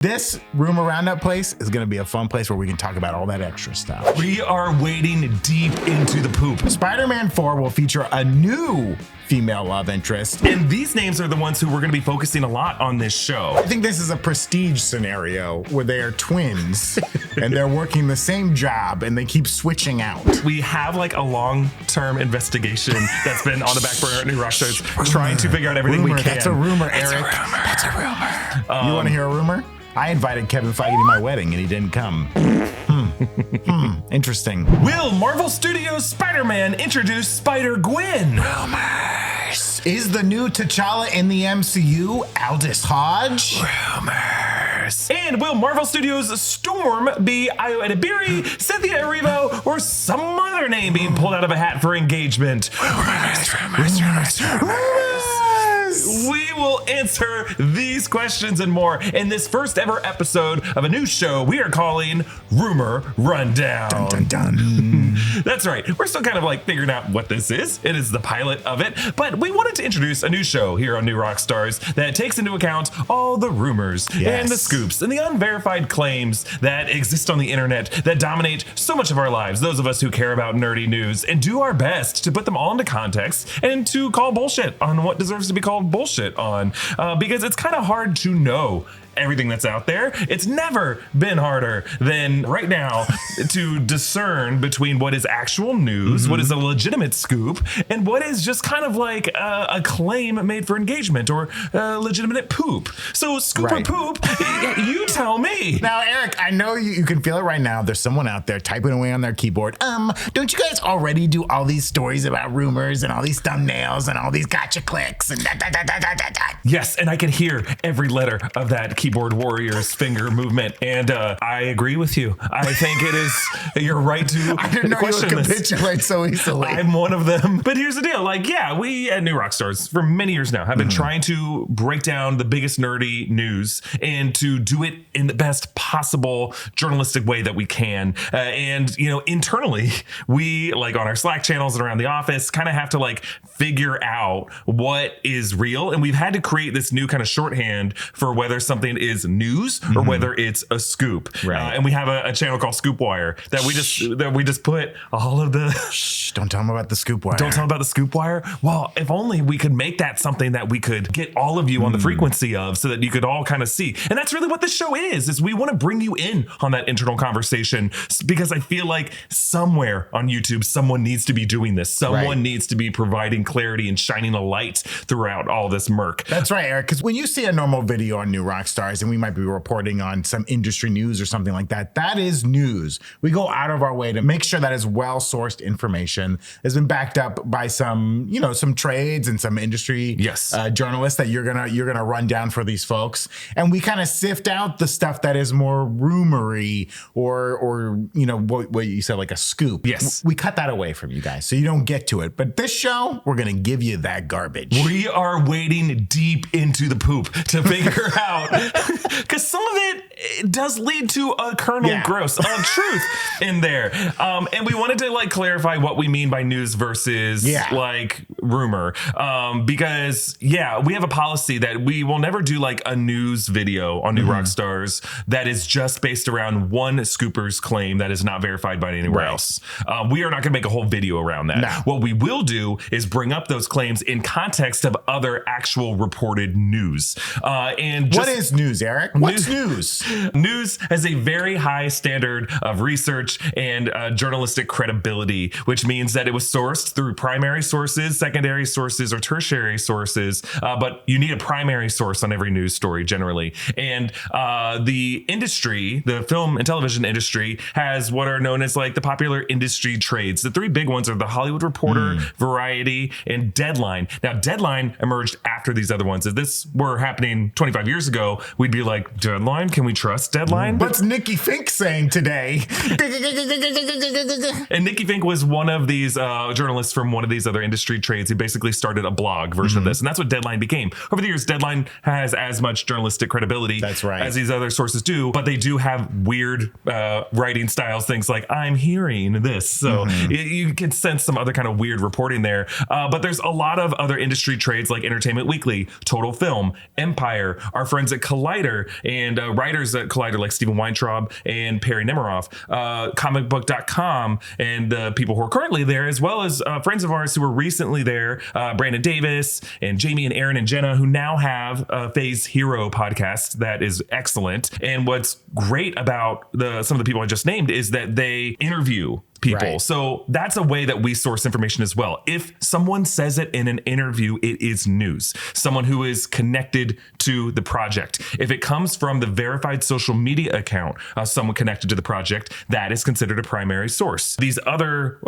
This rumor roundup place is going to be a fun place where we can talk about all that extra stuff. We are wading deep into the poop. Spider-Man 4 will feature a new female love interest. And these names are the ones who we're going to be focusing a lot on this show. I think this is a prestige scenario where they are twins and they're working the same job and they keep switching out. We have like a long-term investigation that's been on the back burner at New Rockstars, trying to figure out everything we can. That's a rumor, Eric. That's a rumor. You want to hear a rumor? I invited Kevin Feige to my wedding and he didn't come. Interesting. Will Marvel Studios Spider-Man introduce Spider-Gwen? Rumors. Is the new T'Challa in the MCU Aldous Hodge? Rumors. And will Marvel Studios Storm be Ayo Edebiri, Cynthia Erivo, or some other name being pulled out of a hat for engagement? Rumors. We will answer these questions and more in this first ever episode of a new show we are calling Rumor Rundown. Dun, dun, dun. That's right. We're still kind of like figuring out what this is. It is the pilot of it, but we wanted to introduce a new show here on New Rockstars that takes into account all the rumors and the scoops and the unverified claims that exist on the internet that dominate so much of our lives, those of us who care about nerdy news, and do our best to put them all into context and to call bullshit on what deserves to be called bullshit on, because it's kind of hard to know everything that's out there. It's never been harder than right now to discern between what is actual news, what is a legitimate scoop, and what is just kind of like a claim made for engagement or legitimate poop. So scoop or poop, you tell me. Now, Eric, I know you can feel it right now. There's someone out there typing away on their keyboard. Don't you guys already do all these stories about rumors and all these thumbnails and all these gotcha clicks and da. Yes, and I can hear every letter of that keyboard warrior's finger movement, and I agree with you. I think it is, you're right to I didn't know you would capitulate so easily. I'm one of them. But here's the deal, like, yeah, we at New Rockstars for many years now have been trying to break down the biggest nerdy news and to do it in the best possible journalistic way that we can. And, you know, internally, we, like on our Slack channels and around the office, kind of have to like figure out what is real. And we've had to create this new kind of shorthand for whether something is news or whether it's a scoop. Right. And we have a channel called Scoop Wire that we just put all of the Don't tell them about the Scoop Wire. Don't tell them about the Scoop Wire. Well, if only we could make that something that we could get all of you on the frequency of, so that you could all kind of see. And that's really what this show is we want to bring you in on that internal conversation, because I feel like somewhere on YouTube someone needs to be doing this. Someone needs to be providing clarity and shining a light throughout all this murk. That's right, Eric, because when you see a normal video on New Rockstars and we might be reporting on some industry news or something like that, that is news. We go out of our way to make sure that is well-sourced information, has been backed up by some, you know, some trades and some industry journalists that you're gonna run down for these folks. And we kind of sift out the stuff that is more rumory or you know, what you said, like a scoop. Yes. We cut that away from you guys so you don't get to it. But this show, we're gonna give you that garbage. We are wading deep into the poop to figure out, because some of it does lead to a kernel gross of truth in there. And we wanted to like clarify what we mean by news versus like rumor. Because we have a policy that we will never do like a news video on New Rockstars that is just based around one scooper's claim that is not verified by anywhere else. We are not going to make a whole video around that. No. What we will do is bring up those claims in context of other actual reported news. And what is news, Eric? What's news? News has a very high standard of research and journalistic credibility, which means that it was sourced through primary sources, secondary sources, or tertiary sources. But you need a primary source on every news story generally. And the industry, the film and television industry, has what are known as like the popular industry trades. The three big ones are The Hollywood Reporter, Variety, and Deadline. Now, Deadline emerged after these other ones. If this were happening 25 years ago, we'd be like, Deadline? Can we trust Deadline? What's Nikki Fink saying today? And Nikki Fink was one of these journalists from one of these other industry trades trades. He basically started a blog version of this, and that's what Deadline became. Over the years, Deadline has as much journalistic credibility as these other sources do, but they do have weird writing styles, things like I'm hearing this. So you can sense some other kind of weird reporting there. But there's a lot of other industry trades like Entertainment Weekly, Total Film, Empire, our friends at Collider, and writers at Collider like Stephen Weintraub and Perry Nemiroff, comicbook.com, and the people who are currently there, as well as friends of ours who were recently there, Brandon Davis and Jamie and Aaron and Jenna, who now have a Phase Hero podcast that is excellent. And what's great about some of the people I just named is that they interview people. So that's a way that we source information as well. If someone says it in an interview, it is news. Someone who is connected to the project. If it comes from the verified social media account of someone connected to the project, that is considered a primary source. These other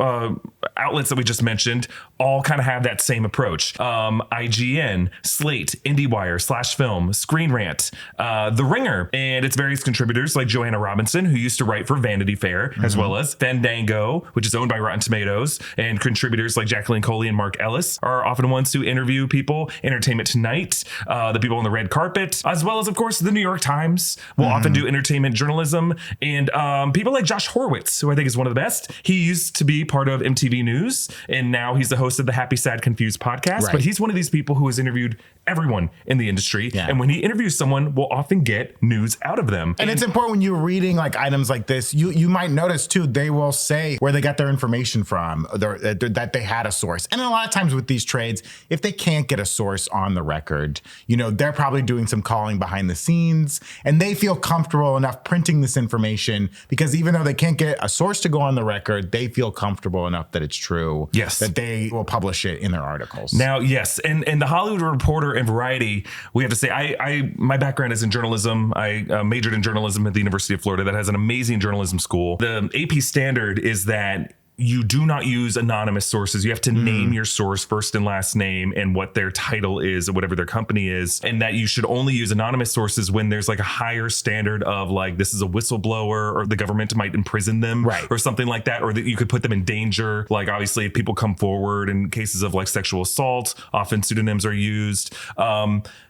outlets that we just mentioned all kind of have that same approach. IGN, Slate, IndieWire, Slash Film, Screen Rant, The Ringer, and its various contributors like Joanna Robinson, who used to write for Vanity Fair, as well as Fandango, which is owned by Rotten Tomatoes, and contributors like Jacqueline Coley and Mark Ellis are often ones who interview people. Entertainment Tonight, the people on the red carpet, as well as, of course, the New York Times will often do entertainment journalism, and people like Josh Horowitz, who I think is one of the best. He used to be part of MTV News, and now he's the host of the Happy, Sad, Confused podcast, but he's one of these people who has interviewed everyone in the industry, and when he interviews someone, we'll often get news out of them. And it's important when you're reading like items like this, you might notice too, they will say where they got their information from, that they had a source. And a lot of times with these trades, if they can't get a source on the record, they're probably doing some calling behind the scenes, and they feel comfortable enough printing this information because even though they can't get a source to go on the record, they feel comfortable enough that it's true, that they will publish it in their articles. Now, yes, and the Hollywood Reporter and Variety, we have to say, my background is in journalism. I majored in journalism at the University of Florida that has an amazing journalism school. The AP standard is that you do not use anonymous sources. You have to name your source, first and last name, and what their title is or whatever their company is. And that you should only use anonymous sources when there's like a higher standard of like, this is a whistleblower or the government might imprison them or something like that, or that you could put them in danger. Like obviously if people come forward in cases of like sexual assault, often pseudonyms are used.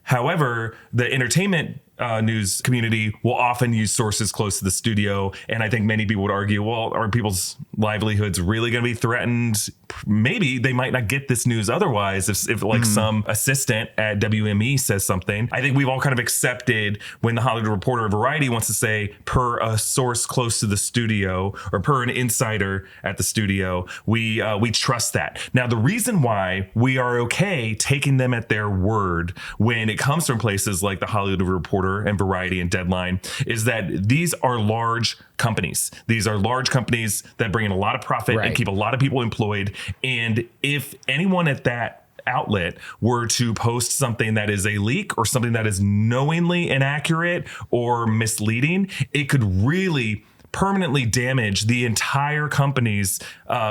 However, the entertainment news community will often use sources close to the studio. And I think many people would argue, well, are people's livelihoods really going to be threatened? Maybe they might not get this news otherwise if like some assistant at WME says something. I think we've all kind of accepted when the Hollywood Reporter or Variety wants to say per a source close to the studio or per an insider at the studio, we trust that. Now, the reason why we are okay taking them at their word when it comes from places like the Hollywood Reporter and Variety and Deadline is that these are large companies. These are large companies that bring in a lot of profit and keep a lot of people employed. And if anyone at that outlet were to post something that is a leak or something that is knowingly inaccurate or misleading, it could really permanently damage the entire company's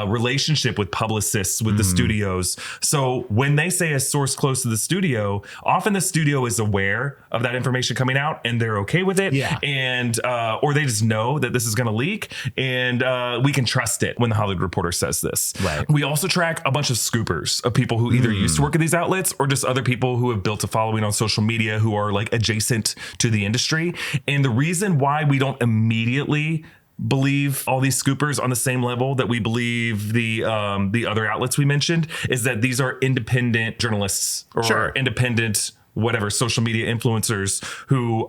relationship with publicists, with the studios. So when they say a source close to the studio, often the studio is aware of that information coming out and they're okay with it. And or they just know that this is going to leak, and we can trust it when the Hollywood Reporter says this. We also track a bunch of scoopers of people who either used to work at these outlets or just other people who have built a following on social media who are like adjacent to the industry. And the reason why we don't immediately believe all these scoopers on the same level that we believe the other outlets we mentioned is that these are independent journalists or independent whatever social media influencers who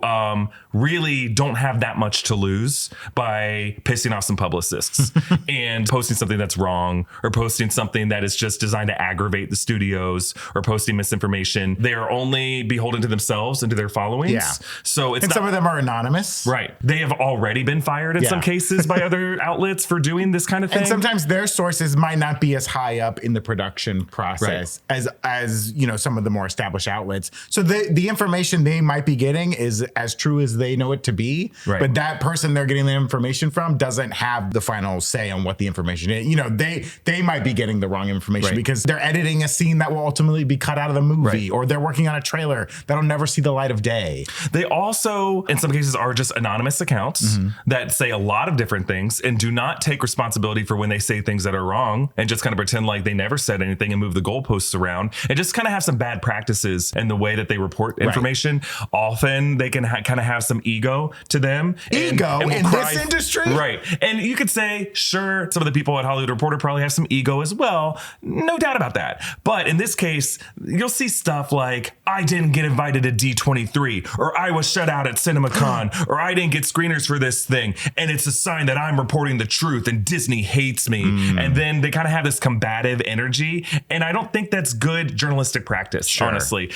really don't have that much to lose by pissing off some publicists and posting something that's wrong or posting something that is just designed to aggravate the studios or posting misinformation. They are only beholden to themselves and to their followings. So it's some of them are anonymous. They have already been fired in some cases by other outlets for doing this kind of thing. And sometimes their sources might not be as high up in the production process as some of the more established outlets. So the information they might be getting is as true as they know it to be, Right. but that person they're getting the information from doesn't have the final say on what the information is. You know, they might be getting the wrong information Right. because they're editing a scene that will ultimately be cut out of the movie, Right. or they're working on a trailer that'll never see the light of day. They also, in some cases, are just anonymous accounts that say a lot of different things and do not take responsibility for when they say things that are wrong and just kind of pretend like they never said anything and move the goalposts around and just kind of have some bad practices in the way that they report information. Often they can kind of have some ego to them. Ego will in this industry? Right. And you could say, sure, some of the people at Hollywood Reporter probably have some ego as well. No doubt about that. But in this case, you'll see stuff like, I didn't get invited to D23, or I was shut out at CinemaCon, or I didn't get screeners for this thing. And it's a sign that I'm reporting the truth and Disney hates me. And then they kind of have this combative energy. And I don't think that's good journalistic practice, honestly.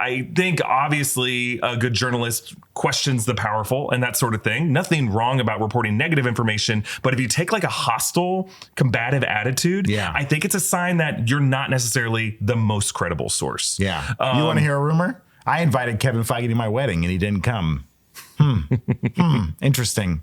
I think obviously a good journalist questions the powerful and that sort of thing. Nothing wrong about reporting negative information. But if you take like a hostile, combative attitude, I think it's a sign that you're not necessarily the most credible source. Yeah. You want to hear a rumor? I invited Kevin Feige to my wedding and he didn't come. Interesting.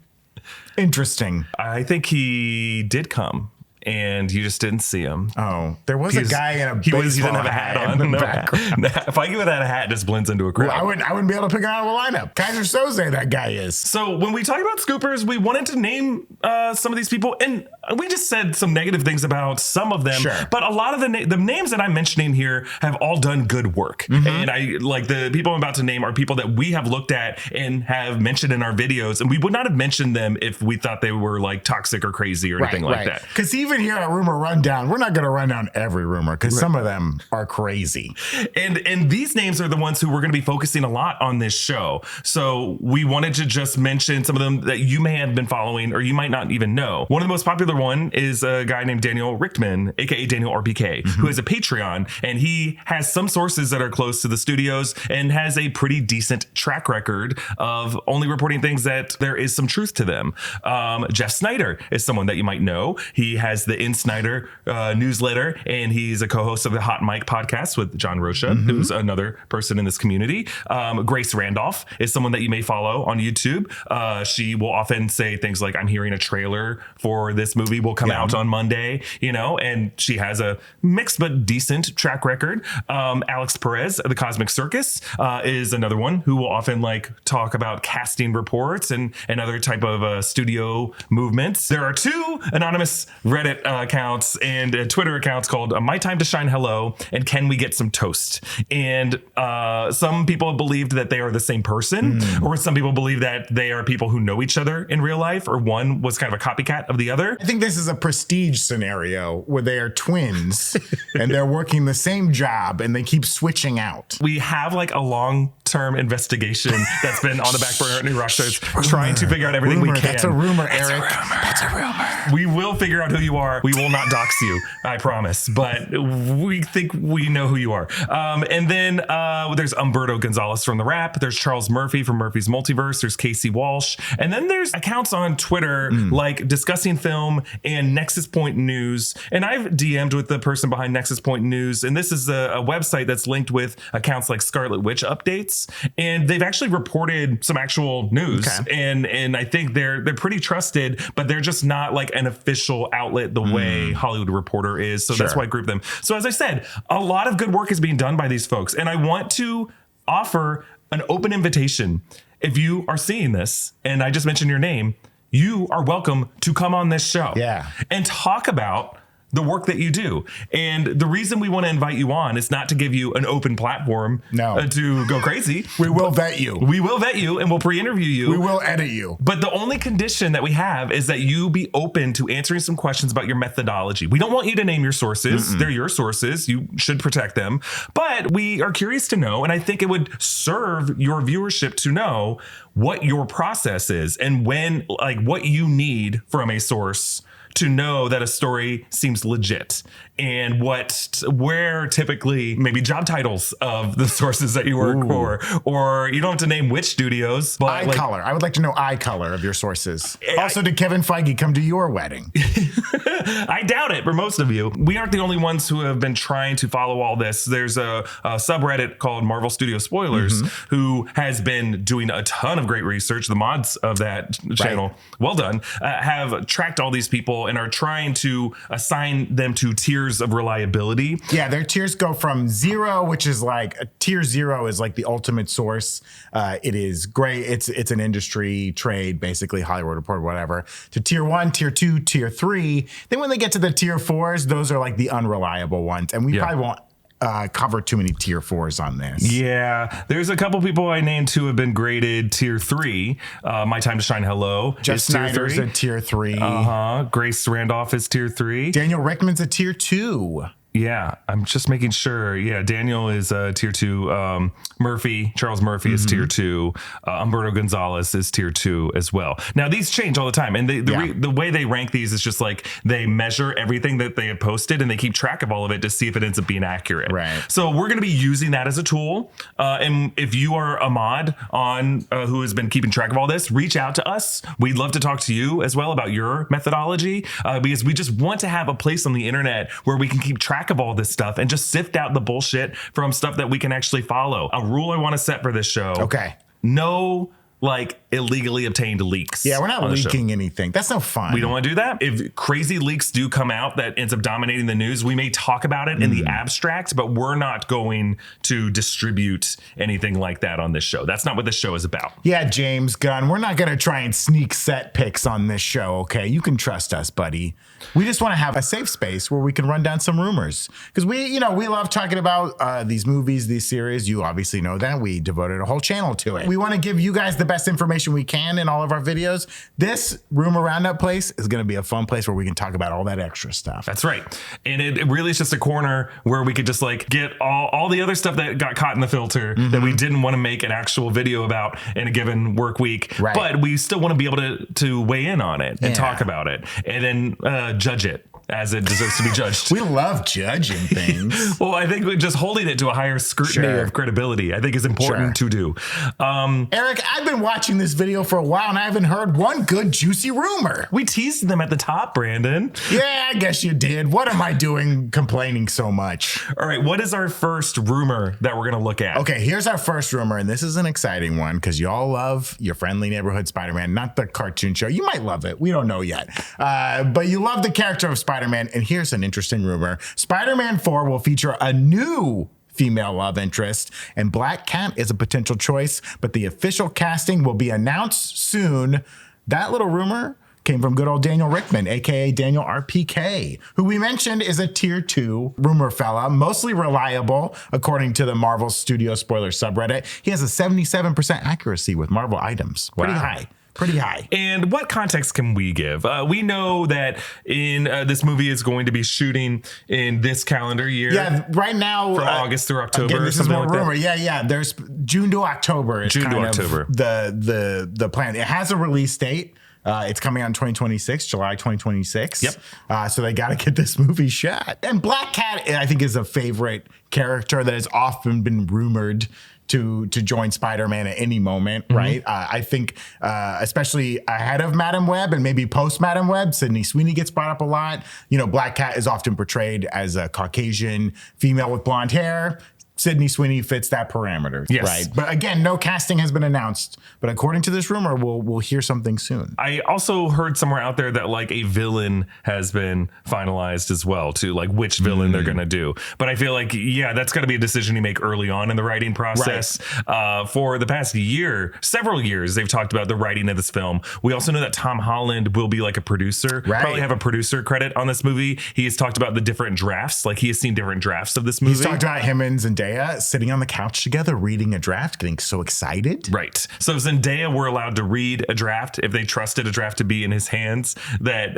I think he did come. And you just didn't see him. Oh, there was a guy in a baseball he didn't have a hat on in the background. If I give it that hat, it just blends into a crowd. Well, I wouldn't be able to pick it out of a lineup. Kaiser Soze, that guy is. So when we talk about scoopers, we wanted to name some of these people, and we just said some negative things about some of them. Sure. But a lot of the names that I'm mentioning here have all done good work. And I like the people I'm about to name are people that we have looked at and have mentioned in our videos, and we would not have mentioned them if we thought they were like toxic or crazy or anything like that. Because even here at Rumor Rundown, we're not going to run down every rumor because some of them are crazy. And these names are the ones who we're going to be focusing a lot on this show. So we wanted to just mention some of them that you may have been following or you might not even know. One of the most popular one is a guy named Daniel Richtman, aka Daniel RPK, who has a Patreon, and he has some sources that are close to the studios and has a pretty decent track record of only reporting things that there is some truth to them. Jeff Snyder is someone that you might know. He has the Snyder newsletter, and he's a co-host of the Hot Mic podcast with John Rocha, who's another person in this community. Grace Randolph is someone that you may follow on YouTube. She will often say things like, I'm hearing a trailer for this movie will come out on Monday, you know, and she has a mixed but decent track record. Alex Perez of the Cosmic Circus is another one who will often like talk about casting reports and other type of studio movements. There are two anonymous Reddit accounts and Twitter accounts called My Time to Shine Hello and Can We Get Some Toast? And some people have believed that they are the same person, or some people believe that they are people who know each other in real life, or one was kind of a copycat of the other. I think this is a Prestige scenario where they are twins and they're working the same job and they keep switching out. We have like a long-term investigation that's been on the back burner at New Rockstars, trying to figure out everything we can. That's a rumor, Eric. That's a rumor. We will figure out who you are. We will not dox you, I promise. But we think we know who you are. And then there's Umberto Gonzalez from The Wrap. There's Charles Murphy from Murphy's Multiverse. There's Casey Walsh. And then there's accounts on Twitter like Discussing Film and Nexus Point News. And I've DM'd with the person behind Nexus Point News. And this is a website that's linked with accounts like Scarlet Witch Updates. And they've actually reported some actual news. Okay. And I think they're pretty trusted, but they're just not like an official outlet the way Hollywood Reporter is. So that's why I group them. So as I said, a lot of good work is being done by these folks. And I want to offer an open invitation. If you are seeing this and I just mentioned your name, you are welcome to come on this show and talk about the work that you do. And the reason we want to invite you on is not to give you an open platform to go crazy. We will vet you. We will vet you and we'll pre-interview you. We will edit you. But the only condition that we have is that you be open to answering some questions about your methodology. We don't want you to name your sources. They're your sources. You should protect them. But we are curious to know, and I think it would serve your viewership to know, what your process is and when, like, what you need from a source to know that a story seems legit, and where typically maybe job titles of the sources that you work for, or you don't have to name which studios, but eye color. I would like to know eye color of your sources. Also, did Kevin Feige come to your wedding? I doubt it for most of you. We aren't the only ones who have been trying to follow all this. There's a subreddit called Marvel Studio Spoilers who has been doing a ton of great research. The mods of that channel, well done, have tracked all these people and are trying to assign them to tiers of reliability. Yeah, their tiers go from 0, which is like tier 0 is like the ultimate source. It is great. It's an industry trade, basically Hollywood Reporter, whatever, to tier 1, tier 2, tier 3. Then when they get to the tier 4s, those are like the unreliable ones. And we probably won't cover too many tier 4s on this. Yeah, there's a couple people I named who have been graded tier 3. My Time to Shine Hello Jeff is Snyder's tier 3. a tier 3. Grace Randolph is tier 3. Daniel Rickman's a tier 2. Yeah, I'm just making sure. Yeah, Daniel is tier 2. Charles Murphy is tier 2. Humberto Gonzalez is tier 2 as well. Now, these change all the time. And the way they rank these is just like they measure everything that they have posted and they keep track of all of it to see if it ends up being accurate. Right. So we're going to be using that as a tool. And if you are a mod on who has been keeping track of all this, reach out to us. We'd love to talk to you as well about your methodology because we just want to have a place on the internet where we can keep track of all this stuff and just sift out the bullshit from stuff that we can actually follow. A rule I want to set for this show. Okay. No, like, illegally obtained leaks. Yeah, we're not leaking anything. That's no fun. We don't want to do that. If crazy leaks do come out that ends up dominating the news, we may talk about it in the abstract, but we're not going to distribute anything like that on this show. That's not what this show is about. Yeah, James Gunn, we're not going to try and sneak set pics on this show, okay? You can trust us, buddy. We just want to have a safe space where we can run down some rumors. Because we love talking about these movies, these series. You obviously know that. We devoted a whole channel to it. We want to give you guys the best information we can in all of our videos. This rumor roundup place is going to be a fun place where we can talk about all that extra stuff. That's right. And it really is just a corner where we could just like get all the other stuff that got caught in the filter that we didn't want to make an actual video about in a given work week. Right. But we still want to be able to weigh in on it and talk about it and then judge it as it deserves to be judged. We love judging things. Well, I think just holding it to a higher scrutiny of credibility, I think is important to do. Eric, I've been watching this video for a while and I haven't heard one good juicy rumor. We teased them at the top, Brandon. Yeah, I guess you did. What am I doing complaining so much? All right, what is our first rumor that we're going to look at? Okay, here's our first rumor, and this is an exciting one because y'all love your friendly neighborhood Spider-Man, not the cartoon show. You might love it. We don't know yet. But you love the character of Spider-Man, and here's an interesting rumor. Spider-Man 4 will feature a new female love interest, and Black Cat is a potential choice, but the official casting will be announced soon. That little rumor came from good old Daniel Rickman, aka Daniel RPK, who we mentioned is a tier 2 rumor fella, mostly reliable, according to the Marvel Studio Spoiler subreddit. He has a 77% accuracy with Marvel items. Pretty high. Pretty high. And what context can we give? We know that in this movie is going to be shooting in this calendar year. Yeah, right now. From August through October. Again, this is more rumor. Yeah. There's June to October is kind of the plan. It has a release date. It's coming out in 2026, July 2026. Yep. So they got to get this movie shot. And Black Cat, I think, is a favorite character that has often been rumored to join Spider-Man at any moment, right? I think, especially ahead of Madam Web and maybe post Madam Web, Sydney Sweeney gets brought up a lot. You know, Black Cat is often portrayed as a Caucasian female with blonde hair. Sydney Sweeney fits that parameter, right? But again, no casting has been announced. But according to this rumor, we'll hear something soon. I also heard somewhere out there that like a villain has been finalized as well, to like which villain they're gonna do. But I feel like that's got to be a decision you make early on in the writing process. Right. For the past several years, they've talked about the writing of this film. We also know that Tom Holland will be like a producer, probably have a producer credit on this movie. He has talked about the different drafts, like he has seen different drafts of this movie. He's talked about Hemmings and Zendaya sitting on the couch together, reading a draft, getting so excited. Right. So Zendaya were allowed to read a draft if they trusted a draft to be in his hands, that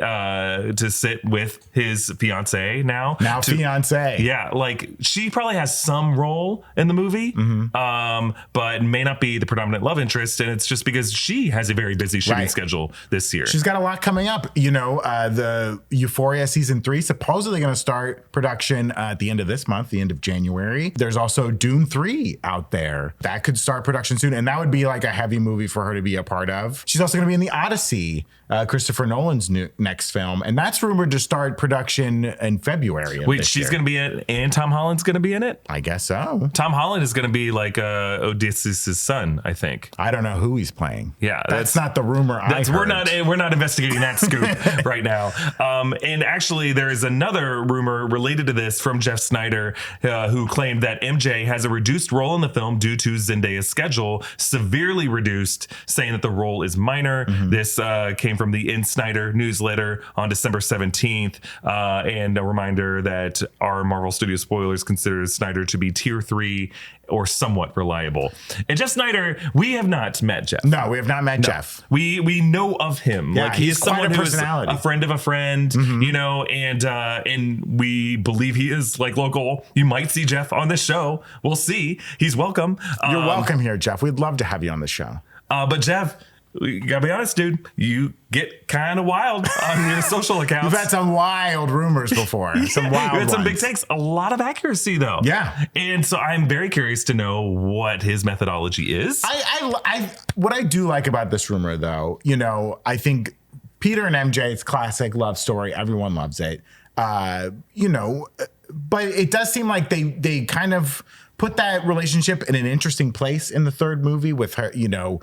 to sit with his fiance now. Fiance. Yeah, like she probably has some role in the movie, but may not be the predominant love interest. And it's just because she has a very busy shooting schedule this year. She's got a lot coming up. You know, the Euphoria season 3 supposedly going to start production at the end of this month, the end of January. There's also Dune 3 out there that could start production soon, and that would be like a heavy movie for her to be a part of. She's also going to be in the Odyssey, Christopher Nolan's next film, and that's rumored to start production in February. Wait, she's going to be in, and Tom Holland's going to be in it? I guess so. Tom Holland is going to be like Odysseus' son, I think. I don't know who he's playing. Yeah, that's not the rumor. We're not investigating that scoop right now. And actually, there is another rumor related to this from Jeff Snyder, who claimed that MJ has a reduced role in the film due to Zendaya's schedule, severely reduced, saying that the role is minor. This came from the In Snyder newsletter on December 17th, and a reminder that our Marvel Studios spoilers consider Snyder to be tier 3 or somewhat reliable. And Jeff Snyder, we have not met Jeff. No, we have not met Jeff. We know of him. Yeah, like he's someone who is a friend of a friend, you know, and we believe he is like local. You might see Jeff on this show. We'll see. He's welcome. You're welcome here, Jeff. We'd love to have you on the show. But Jeff, you gotta be honest, dude, you get kind of wild on your social accounts. You've had some wild rumors before. Some wild You had some ones. big takes. A lot of accuracy, though. Yeah. And so I'm very curious to know what his methodology is. What I do like about this rumor, though, you know, I think Peter and MJ's classic love story. Everyone loves it. You know, but it does seem like they kind of put that relationship in an interesting place in the third movie with her, you know,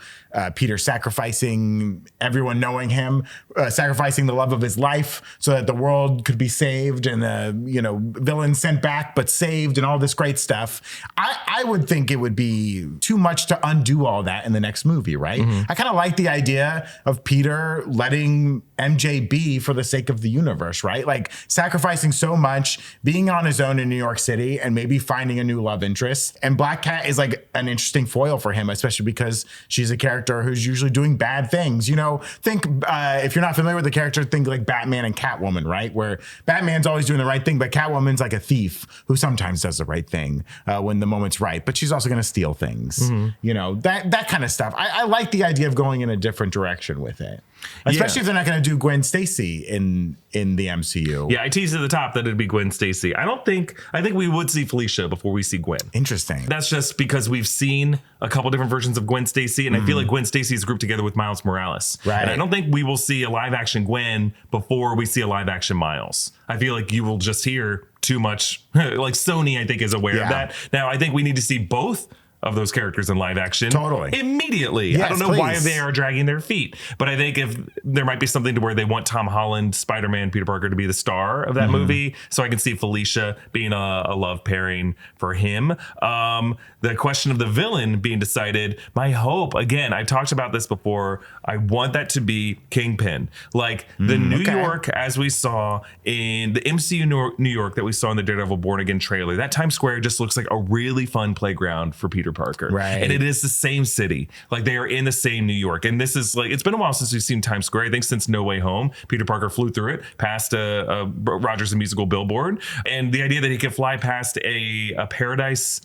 Peter sacrificing everyone knowing him, sacrificing the love of his life so that the world could be saved, and the, you know, villain sent back but saved, and all this great stuff. I would think it would be too much to undo all that in the next movie, right? I kind of like the idea of Peter letting MJ be for the sake of the universe, right? Like sacrificing so much, being on his own in New York City, and maybe finding a new love interest. And Black Cat is like an interesting foil for him, especially because she's a character who's usually doing bad things. You know, think if you're not familiar with the character, think like Batman and Catwoman, right? Where Batman's always doing the right thing, but Catwoman's like a thief who sometimes does the right thing when the moment's right, but she's also going to steal things. You know, that kind of stuff. I like the idea of going in a different direction with it. Especially if they're not going to do Gwen Stacy in the MCU. Yeah, I teased at the top that it'd be Gwen Stacy. I think we would see Felicia before we see Gwen. Interesting. That's just because we've seen a couple different versions of Gwen Stacy, and I feel like Gwen Stacy is grouped together with Miles Morales. Right. And I don't think we will see a live action Gwen before we see a live action Miles. I feel like you will just hear too much. Like Sony, I think, is aware of that. Now, I think we need to see both of those characters in live action immediately. Yes, I don't know please. why they are dragging their feet, but I think if there might be something to where they want Tom Holland, Spider-Man, Peter Parker to be the star of that movie, so I can see Felicia being a love pairing for him. The question of the villain being decided, my hope, again, I've talked about this before, I want that to be Kingpin. Like the New York, as we saw in the MCU New York that we saw in the Daredevil Born Again trailer, that Times Square just looks like a really fun playground for Peter Parker. Right. And it is the same city. Like they are in the same New York. And this is like, it's been a while since we've seen Times Square. I think since No Way Home, Peter Parker flew through it, past a Rogers and Musical billboard. And the idea that he could fly past a Paradise,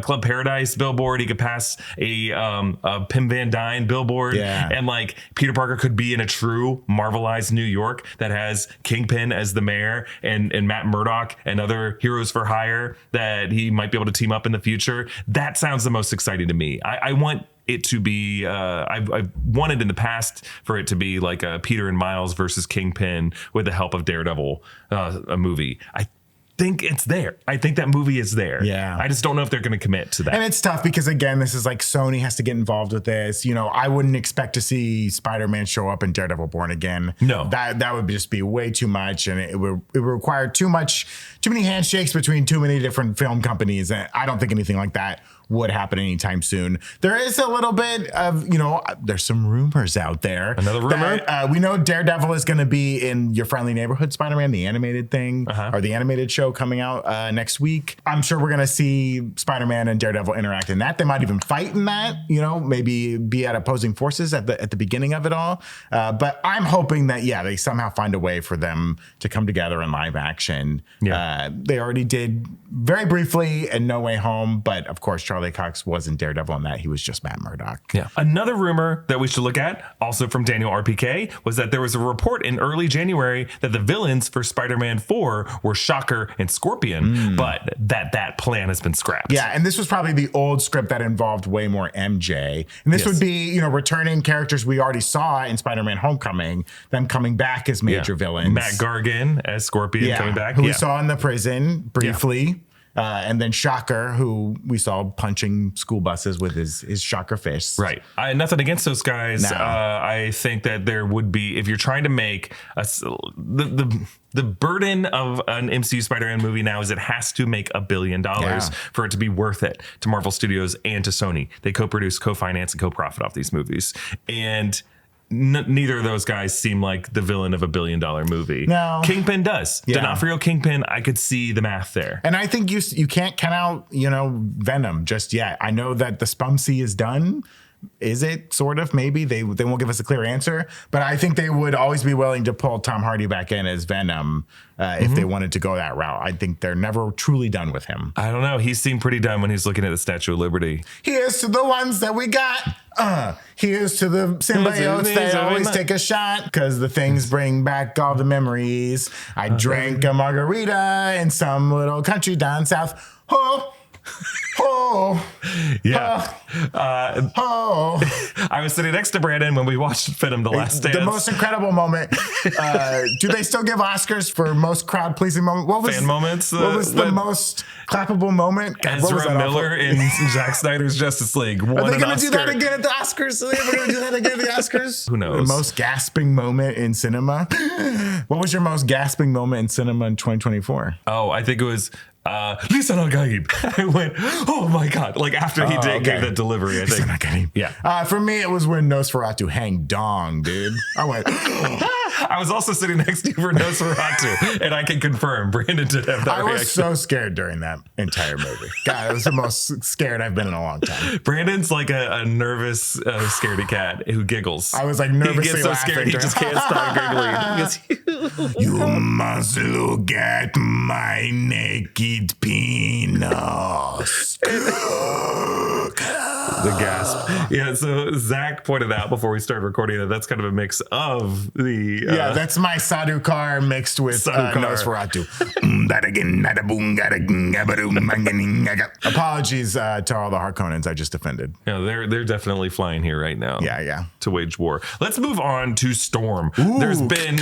Club Paradise billboard, he could pass a Pim Van Dyne billboard. Yeah. And like Peter Parker could be in a true Marvelized New York that has Kingpin as the mayor and Matt Murdock and other heroes for hire that he might be able to team up in the future. That sounds the most exciting to me. I want it to be, I've wanted in the past for it to be like a Peter and Miles versus Kingpin with the help of Daredevil, a movie. I think it's there. I think that movie is there. Yeah. I just don't know if they're going to commit to that. And it's tough because, again, this is like Sony has to get involved with this. You know, I wouldn't expect to see Spider-Man show up in Daredevil Born Again. No. That would just be way too much, and it would require too many handshakes between too many different film companies. And I don't think anything like that would happen anytime soon. There is a little bit of, there's some rumors out there. Another rumor? We know Daredevil is going to be in Your Friendly Neighborhood Spider-Man, the animated thing, or the animated show coming out next week. I'm sure we're going to see Spider-Man and Daredevil interact in that. They might even fight in that, maybe be at opposing forces at the beginning of it all. But I'm hoping that, they somehow find a way for them to come together in live action. Yeah. They already did very briefly in No Way Home, but of course, Charlie Cox wasn't Daredevil in that. He was just Matt Murdock. Yeah. Another rumor that we should look at, also from Daniel RPK, was that there was a report in early January that the villains for Spider-Man 4 were Shocker and Scorpion, but that plan has been scrapped. Yeah, and this was probably the old script that involved way more MJ. And this would be, returning characters we already saw in Spider-Man Homecoming, them coming back as major villains. Matt Gargan as Scorpion coming back. Who we saw in the prison briefly. And then Shocker, who we saw punching school buses with his Shocker fist. Right. Nothing against those guys. No. I think that there would be, if you're trying to make the burden of an MCU Spider-Man movie now is it has to make $1 billion for it to be worth it to Marvel Studios and to Sony. They co-produce, co-finance, and co-profit off these movies. And neither of those guys seem like the villain of $1 billion movie. No. Kingpin does. D'Onofrio Kingpin, I could see the math there. And I think you can't count out, Venom just yet. I know that the Spumsy is done. Is it sort of? Maybe they won't give us a clear answer, but I think they would always be willing to pull Tom Hardy back in as Venom if they wanted to go that route. I think they're never truly done with him. I don't know. He seemed pretty done when he's looking at the Statue of Liberty. Here's to the ones that we got. Here's to the symbiotes that always take a shot because the things bring back all the memories. I drank a margarita in some little country down south. I was sitting next to Brandon when we watched Venom: The Last Dance. The most incredible moment. Do they still give Oscars for most crowd pleasing moment? Fan moments? What was the most clappable moment? Ezra Miller in Zack Snyder's Justice League. Are they going to do that again at the Oscars? Are they ever going to do that again at the Oscars? Who knows? The most gasping moment in cinema. What was your most gasping moment in cinema in 2024? Oh, I think it was Lisa Nagaib. I went, oh my God. Like after he gave that delivery, I think. Nagaib. Yeah. For me, it was when Nosferatu hanged dong, dude. I went, I was also sitting next to you for Nosferatu, and I can confirm Brandon did have that reaction. I was so scared during that entire movie. God, it was the most scared I've been in a long time. Brandon's like a nervous, scaredy cat who giggles. I was like nervously He gets so scared he just can't stop giggling. You must look at my naked penis. The gasp. Yeah, so Zach pointed out before we started recording that that's kind of a mix of the... that's my Sadhu car mixed with Nosferatu. Apologies to all the Harkonnens I just offended. Yeah, they're definitely flying here right now. Yeah. To wage war. Let's move on to Storm. Ooh. There's been...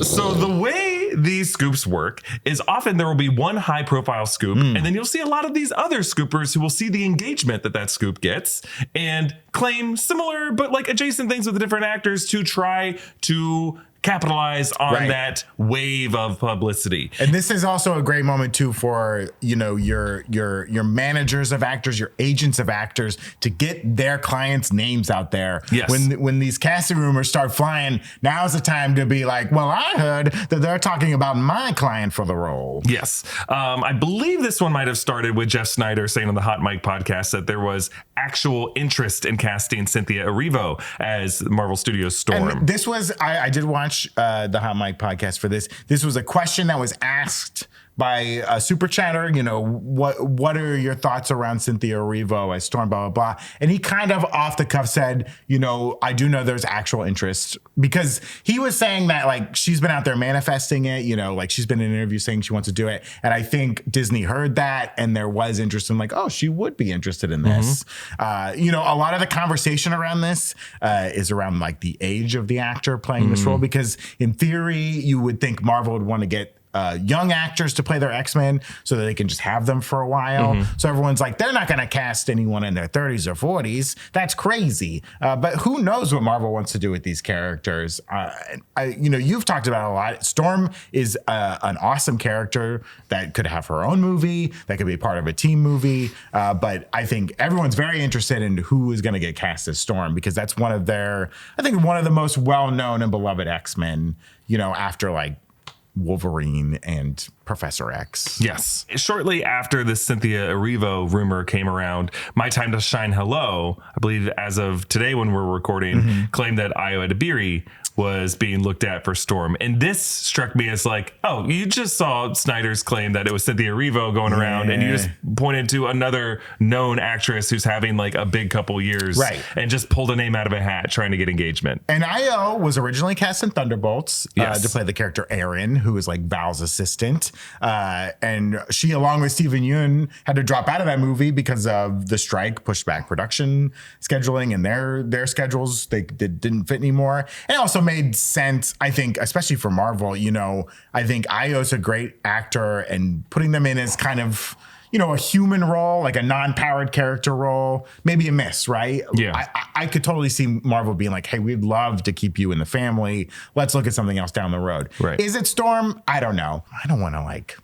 So the way these scoops work is often there will be one high profile scoop and then you'll see a lot of these other scoopers who will see the engagement that scoop gets and claim similar but like adjacent things with different actors to try to capitalize on that wave of publicity. And this is also a great moment too for, your managers of actors, your agents of actors to get their clients' names out there. Yes. When these casting rumors start flying, now's the time to be like, well, I heard that they're talking about my client for the role. Yes. I believe this one might have started with Jeff Snyder saying on the Hot Mic podcast that there was actual interest in casting Cynthia Erivo as Marvel Studios Storm. And this was, I did watch the Hot Mic podcast for this. This was a question that was asked by a super chatter, what are your thoughts around Cynthia Erivo as Storm, blah, blah, blah. And he kind of off the cuff said, I do know there's actual interest because he was saying that like she's been out there manifesting it, like she's been in an interview saying she wants to do it. And I think Disney heard that and there was interest in like, oh, she would be interested in this. A lot of the conversation around this is around like the age of the actor playing this role, because in theory, you would think Marvel would want to get young actors to play their X-Men so that they can just have them for a while. So everyone's like, they're not going to cast anyone in their 30s or 40s. That's crazy. But who knows what Marvel wants to do with these characters? You've talked about it a lot. Storm is an awesome character that could have her own movie, that could be part of a team movie. But I think everyone's very interested in who is going to get cast as Storm, because that's one of the most well-known and beloved X-Men, after like Wolverine and Professor X. Yes. Shortly after the Cynthia Erivo rumor came around, My Time to Shine Hello, I believe as of today when we're recording, claimed that Ayo Edebiri was being looked at for Storm. And this struck me as like, oh, you just saw Snyder's claim that it was Cynthia Erivo going around, and you just pointed to another known actress who's having like a big couple years, and just pulled a name out of a hat trying to get engagement. And Ayo was originally cast in Thunderbolts to play the character Aaron, who was like Val's assistant. And she, along with Steven Yeun, had to drop out of that movie because of the strike, pushed back production scheduling, and their schedules, they didn't fit anymore. And also made sense, I think, especially for Marvel. I think Ayo's a great actor, and putting them in as kind of, a human role, like a non-powered character role, maybe a miss, right? Yeah. I could totally see Marvel being like, hey, we'd love to keep you in the family. Let's look at something else down the road. Right. Is it Storm? I don't know. I don't want to like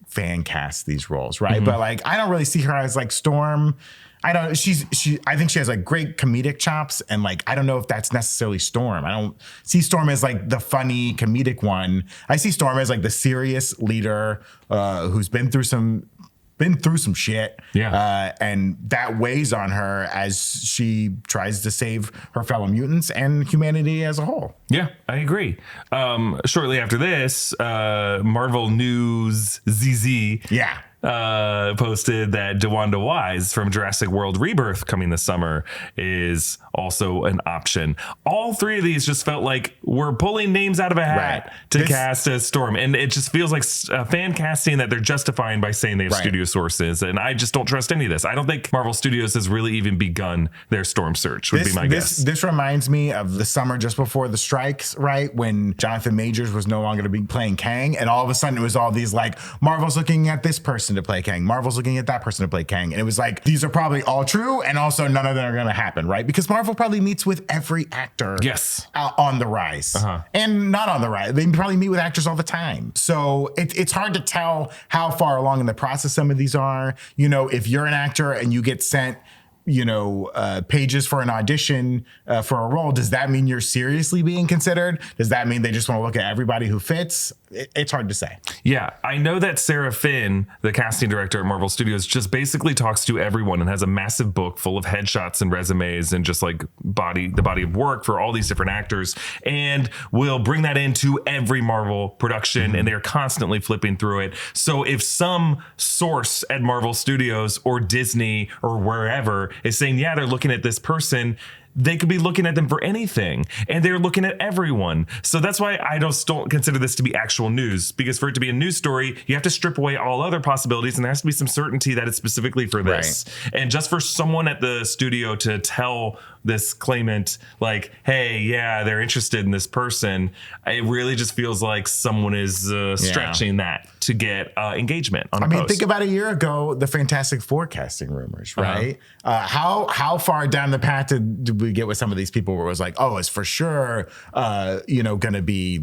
fan cast these roles, right? But like, I don't really see her as like Storm. I think she has like great comedic chops, and like, I don't know if that's necessarily Storm. I don't see Storm as like the funny comedic one. I see Storm as like the serious leader who's been through some shit. And that weighs on her as she tries to save her fellow mutants and humanity as a whole. Yeah, I agree. Shortly after this, Marvel News ZZ posted that DeWanda Wise from Jurassic World Rebirth coming this summer is also an option. All three of these just felt like we're pulling names out of a hat to cast as Storm. And it just feels like fan casting that they're justifying by saying they have studio sources. And I just don't trust any of this. I don't think Marvel Studios has really even begun their Storm search, would be my guess. This reminds me of the summer just before the strikes, right? When Jonathan Majors was no longer going to be playing Kang. And all of a sudden it was all these like, Marvel's looking at this person to play Kang. Marvel's looking at that person to play Kang. And it was like, these are probably all true, and also none of them are going to happen, right? Because Marvel probably meets with every actor on the rise and not on the rise. They probably meet with actors all the time. So it's hard to tell how far along in the process some of these are. If you're an actor and you get sent pages for an audition for a role, does that mean you're seriously being considered? Does that mean they just want to look at everybody who fits? It's hard to say. Yeah, I know that Sarah Finn, the casting director at Marvel Studios, just basically talks to everyone and has a massive book full of headshots and resumes and just like the body of work for all these different actors, and will bring that into every Marvel production, and they're constantly flipping through it. So if some source at Marvel Studios or Disney or wherever is saying, yeah, they're looking at this person, they could be looking at them for anything, and they're looking at everyone. So that's why I don't consider this to be actual news, because for it to be a news story, you have to strip away all other possibilities, and there has to be some certainty that it's specifically for this. And just for someone at the studio to tell this claimant like, hey, yeah, they're interested in this person, it really just feels like someone is stretching that to get engagement on a post. Think about a year ago, the Fantastic Four casting rumors, right? How far down the path did we get with some of these people where it was like, oh, it's for sure, going to be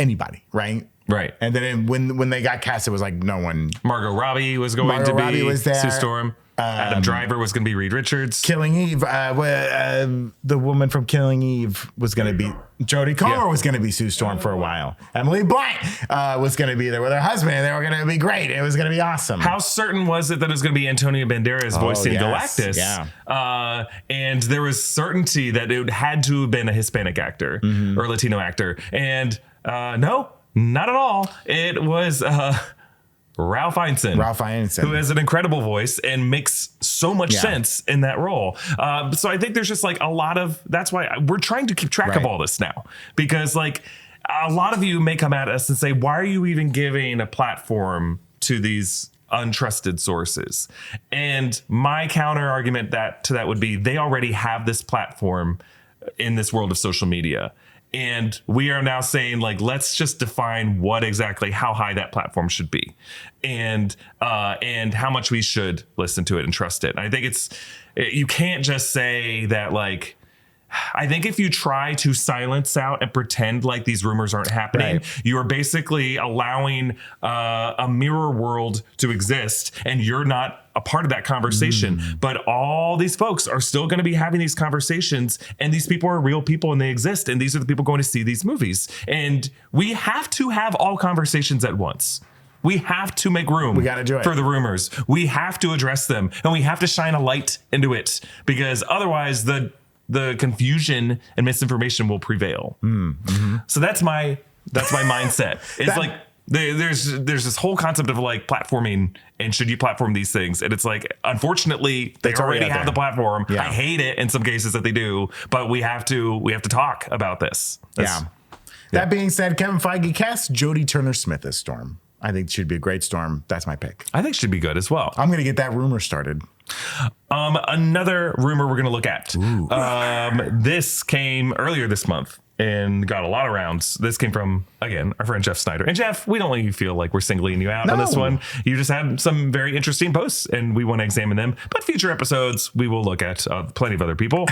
anybody, right? Right. And then when they got cast, it was like no one. Margot Robbie was going to be Sue Storm. Adam Driver was going to be Reed Richards. Killing Eve, the woman from Killing Eve was going to be Jodie Comer was going to be Sue Storm for a while. Emily Blunt was going to be there with her husband, and they were going to be great. It was going to be awesome. How certain was it that it was going to be Antonio Banderas voicing Galactus? Yeah. And there was certainty that it had to have been a Hispanic actor or Latino actor. And no, not at all. It was Ralph Ineson, who has an incredible voice and makes so much sense in that role. So I think there's just like a lot of, that's why we're trying to keep track of all this now, because like a lot of you may come at us and say, why are you even giving a platform to these untrusted sources? And my counter argument to that would be, they already have this platform in this world of social media. And we are now saying, like, let's just define what exactly how high that platform should be, and how much we should listen to it and trust it. And I think you can't just say that, like, I think if you try to silence out and pretend like these rumors aren't happening, you are basically allowing a mirror world to exist, and you're not a part of that conversation. But all these folks are still going to be having these conversations, and these people are real people and they exist, and these are the people going to see these movies. And we have to have all conversations at once. We have to make room for the rumors. We have to address them, and we have to shine a light into it, because otherwise the confusion and misinformation will prevail. So that's my mindset. It's like there's this whole concept of like platforming, and should you platform these things? And it's like, unfortunately, they already have the platform. I hate it in some cases that they do, but we have to talk about this. That being said, Kevin Feige cast Jodie Turner-Smith as Storm. I think it should be a great Storm. That's my pick. I think it should be good as well. I'm going to get that rumor started. Another rumor we're going to look at. This came earlier this month and got a lot of rounds. This came from, again, our friend Jeff Snyder. And Jeff, we don't really feel like we're singling you out on this one. You just had some very interesting posts, and we want to examine them. But future episodes, we will look at plenty of other people.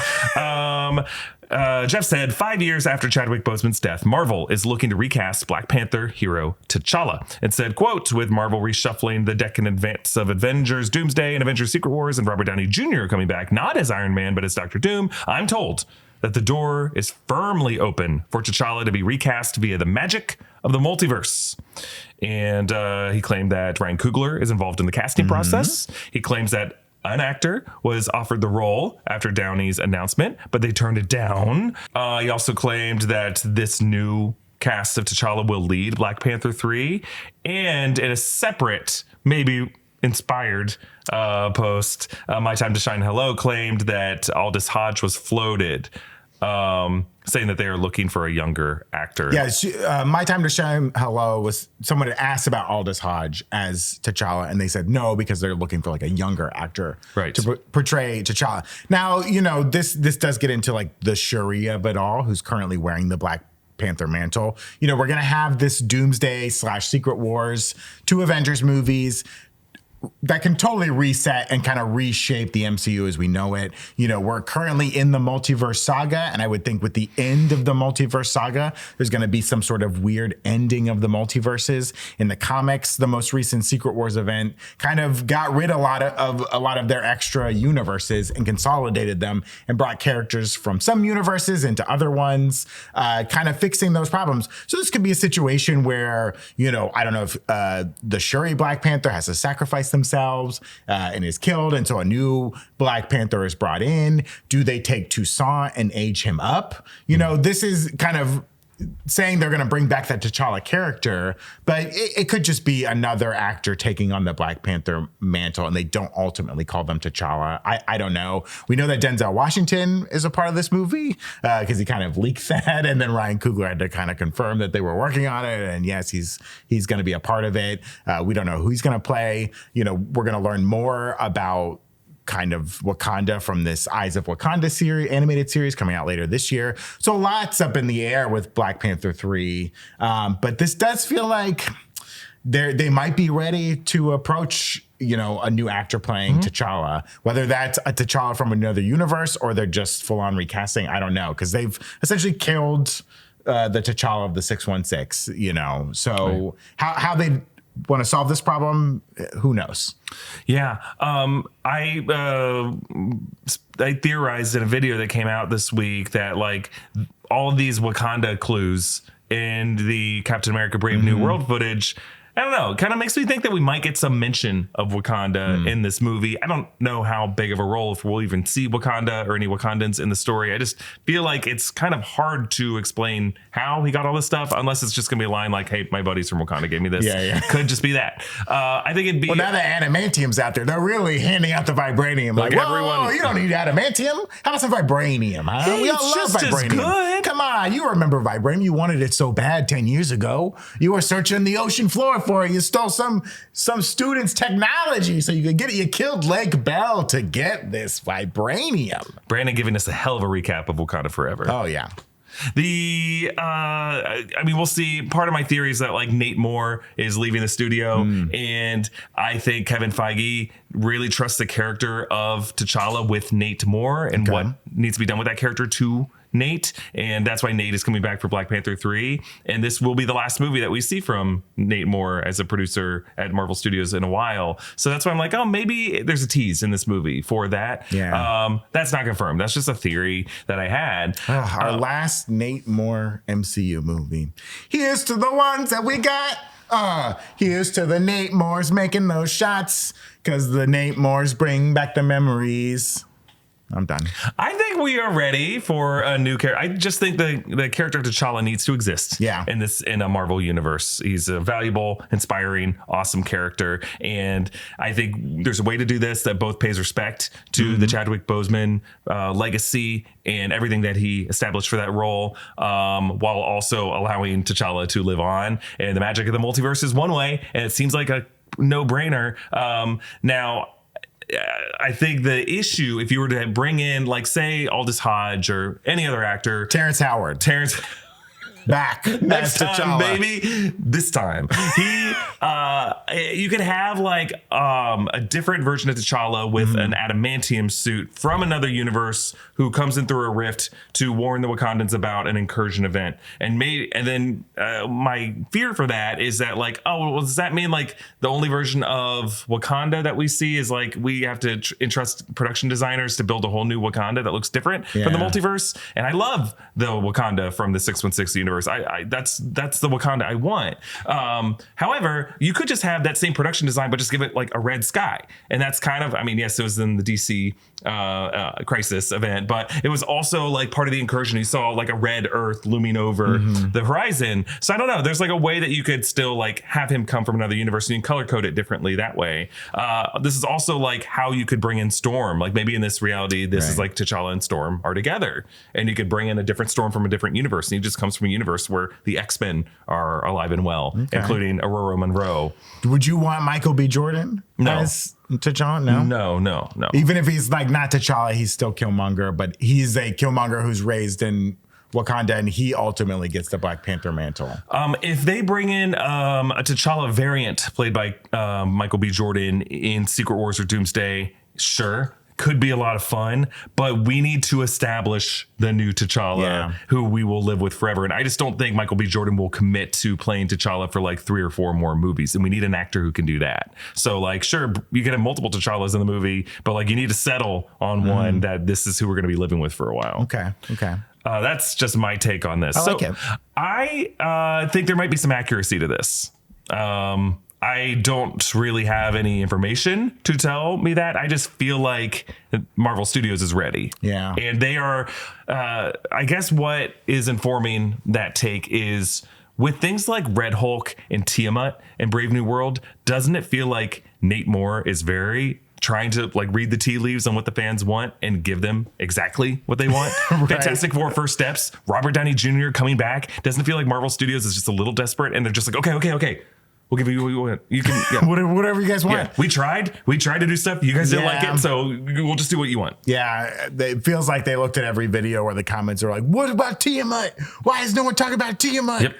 Jeff said, 5 years after Chadwick Boseman's death, Marvel is looking to recast Black Panther hero T'Challa. It said, quote, with Marvel reshuffling the deck in advance of Avengers Doomsday and Avengers Secret Wars and Robert Downey Jr. coming back, not as Iron Man, but as Dr. Doom, I'm told that the door is firmly open for T'Challa to be recast via the magic of the multiverse. And he claimed that Ryan Coogler is involved in the casting process. He claims that an actor was offered the role after Downey's announcement, but they turned it down. He also claimed that this new cast of T'Challa will lead Black Panther 3. And in a separate, maybe inspired post, My Time to Shine Hello claimed that Aldous Hodge was floated, saying that they are looking for a younger actor. Yeah, My Time to Shine Hello was someone had asked about Aldous Hodge as T'Challa, and they said no because they're looking for like a younger actor to portray T'Challa. Now, you know, this does get into like the Shuri of it all, who's currently wearing the Black Panther mantle. You know, we're gonna have this Doomsday / Secret Wars, 2 Avengers movies that can totally reset and kind of reshape the MCU as we know it. You know, we're currently in the multiverse saga, and I would think with the end of the multiverse saga, there's going to be some sort of weird ending of the multiverses. In the comics, the most recent Secret Wars event kind of got rid of a lot of their extra universes and consolidated them and brought characters from some universes into other ones, kind of fixing those problems. So this could be a situation where, you know, I don't know if the Shuri Black Panther has to sacrifice themselves and is killed, and so a new Black Panther is brought in. Do they take Toussaint and age him up? You know, this is kind of saying they're going to bring back that T'Challa character, but it could just be another actor taking on the Black Panther mantle, and they don't ultimately call them T'Challa. I don't know. We know that Denzel Washington is a part of this movie because he kind of leaked that, and then Ryan Coogler had to kind of confirm that they were working on it, and yes, he's going to be a part of it. We don't know who he's going to play. You know, we're going to learn more about kind of Wakanda from this Eyes of Wakanda series, animated series coming out later this year. So lots up in the air with Black Panther 3. But this does feel like they might be ready to approach, you know, a new actor playing T'Challa, whether that's a T'Challa from another universe or they're just full on recasting. I don't know, because they've essentially killed the T'Challa of the 616, you know, so how they want to solve this problem, who knows? Yeah. I theorized in a video that came out this week that like all of these Wakanda clues in the Captain America Brave New World footage, I don't know, kind of makes me think that we might get some mention of Wakanda in this movie. I don't know how big of a role, if we'll even see Wakanda or any Wakandans in the story. I just feel like it's kind of hard to explain how he got all this stuff, unless it's just going to be a line like, hey, my buddies from Wakanda gave me this. Yeah. Could just be that. I think it'd be... Well, now that adamantium's out there, they're really handing out the vibranium. Like everyone... you don't need adamantium. How about some vibranium, huh? Hey, we all love vibranium. Good. Come on, you remember vibranium. You wanted it so bad 10 years ago. You were searching the ocean floor for it. You stole some student's technology so you could get it. You killed Lake Bell to get this vibranium. Brandon giving us a hell of a recap of Wakanda Forever. Oh, yeah. I mean, we'll see. Part of my theory is that like Nate Moore is leaving the studio, and I think Kevin Feige really trusts the character of T'Challa with Nate Moore and what needs to be done with that character to Nate, and that's why Nate is coming back for Black Panther 3, and this will be the last movie that we see from Nate Moore as a producer at Marvel Studios in a while. So that's why I'm like, oh, maybe there's a tease in this movie for that. That's not confirmed. That's just a theory that I had. Our last Nate Moore MCU movie. Here's to the ones that we got. Here's to the Nate Moores making those shots, because the Nate Moores bring back the memories. I'm done. I think we are ready for a new character. I just think the character T'Challa needs to exist in a Marvel universe. He's a valuable, inspiring, awesome character. And I think there's a way to do this that both pays respect to the Chadwick Boseman legacy and everything that he established for that role, while also allowing T'Challa to live on. And the magic of the multiverse is one way, and it seems like a no-brainer. Now, I think the issue, if you were to bring in, like, say, Aldous Hodge or any other actor, Terrence Howard, back next time, baby. This time, you could have like a different version of T'Challa with an adamantium suit from another universe who comes in through a rift to warn the Wakandans about an incursion event. And then my fear for that is that, like, oh, well, does that mean like the only version of Wakanda that we see is like we have to entrust production designers to build a whole new Wakanda that looks different from the multiverse? And I love the Wakanda from the 616 universe. That's the Wakanda I want. However, you could just have that same production design, but just give it like a red sky. And that's kind of, I mean, yes, it was in the DC Crisis event, but it was also like part of the incursion. You saw like a red Earth looming over the horizon. So I don't know. There's like a way that you could still like have him come from another universe and you can color code it differently that way. This is also like how you could bring in Storm. Like maybe in this reality, this is like T'Challa and Storm are together, and you could bring in a different Storm from a different universe. And he just comes from a universe where the X-Men are alive and well, including Aurora Monroe. Would you want Michael B. Jordan as T'Challa? No. Even if he's like not T'Challa, he's still Killmonger, but he's a Killmonger who's raised in Wakanda, and he ultimately gets the Black Panther mantle. If they bring in a T'Challa variant played by Michael B. Jordan in Secret Wars or Doomsday, sure. Could be a lot of fun, but we need to establish the new T'Challa who we will live with forever. And I just don't think Michael B. Jordan will commit to playing T'Challa for like 3 or 4 more movies. And we need an actor who can do that. So like, sure, you can have multiple T'Challas in the movie, but like you need to settle on one that this is who we're going to be living with for a while. Okay. That's just my take on this. I think there might be some accuracy to this. I don't really have any information to tell me that. I just feel like Marvel Studios is ready. Yeah. And they are, I guess what is informing that take is with things like Red Hulk and Tiamat and Brave New World, doesn't it feel like Nate Moore is very trying to like read the tea leaves on what the fans want and give them exactly what they want? Fantastic Four First Steps, Robert Downey Jr. coming back. Doesn't it feel like Marvel Studios is just a little desperate and they're just like, okay. We'll give you what you want. You can whatever you guys want. Yeah, we tried to do stuff. You guys didn't like it, so we'll just do what you want. Yeah, it feels like they looked at every video where the comments are like, "What about Tiamat? Why is no one talking about Tiamat?" Yep.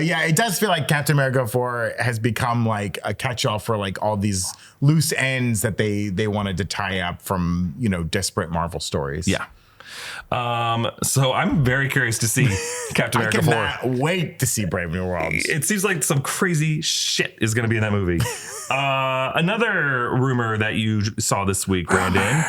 Yeah, it does feel like Captain America 4 has become like a catch-all for like all these loose ends that they wanted to tie up from disparate Marvel stories. Yeah. So I'm very curious to see Captain America 4. I cannot wait to see Brave New World. It seems like some crazy shit is going to be in that movie. Another rumor that you saw this week, Brandon.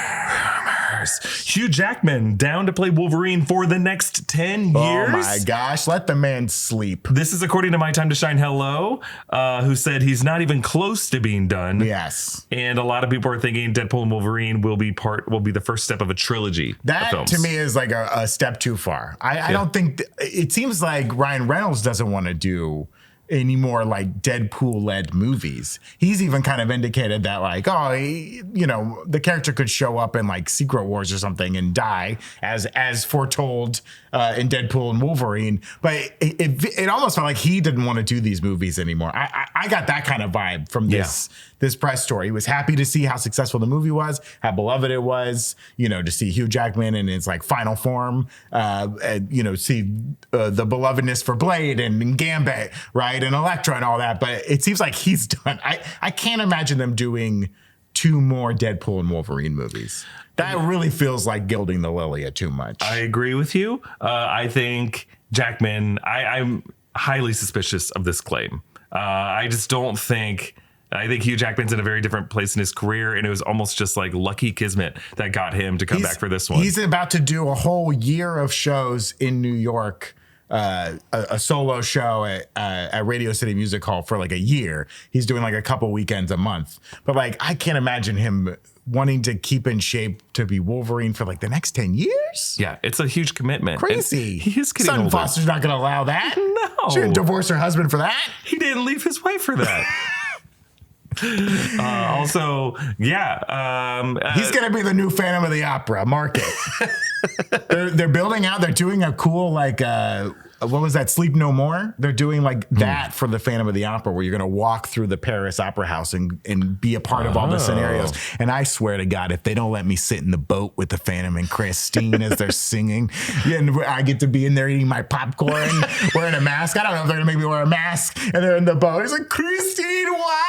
Hugh Jackman down to play Wolverine for the next 10 years. Oh my gosh, let the man sleep. This is according to My Time to Shine Hello, who said he's not even close to being done. Yes. And a lot of people are thinking Deadpool and Wolverine will be the first step of a trilogy. That to me is like a step too far. I don't think it seems like Ryan Reynolds doesn't want to do any more like Deadpool-led movies. He's even kind of indicated that like, the character could show up in like Secret Wars or something and die as foretold in Deadpool and Wolverine. But it almost felt like he didn't want to do these movies anymore. I got that kind of vibe from this this press tour. He was happy to see how successful the movie was, how beloved it was, to see Hugh Jackman in his like final form, and, see the belovedness for Blade and Gambit, right? And Elektra and all that. But it seems like he's done. I can't imagine them doing 2 more Deadpool and Wolverine movies. That really feels like gilding the lily too much. I agree with you. I think Jackman, I'm highly suspicious of this claim. I just don't think... I think Hugh Jackman's in a very different place in his career, and it was almost just like lucky kismet that got him to come back for this one. He's about to do a whole year of shows in New York, a solo show at Radio City Music Hall for like a year. He's doing like a couple weekends a month. But like, I can't imagine him wanting to keep in shape to be Wolverine for like the next 10 years. Yeah, it's a huge commitment. Crazy. And he is getting older. Foster's not going to allow that. No. She didn't divorce her husband for that. He didn't leave his wife for that. Also, yeah. He's going to be the new Phantom of the Opera. Mark it. They're building out. They're doing a cool, like, what was that? Sleep No More? They're doing like that for the Phantom of the Opera, where you're going to walk through the Paris Opera House and be a part of all the scenarios. And I swear to God, if they don't let me sit in the boat with the Phantom and Christine as they're singing, and I get to be in there eating my popcorn, wearing a mask. I don't know if they're going to make me wear a mask. And they're in the boat. It's like, Christine, why?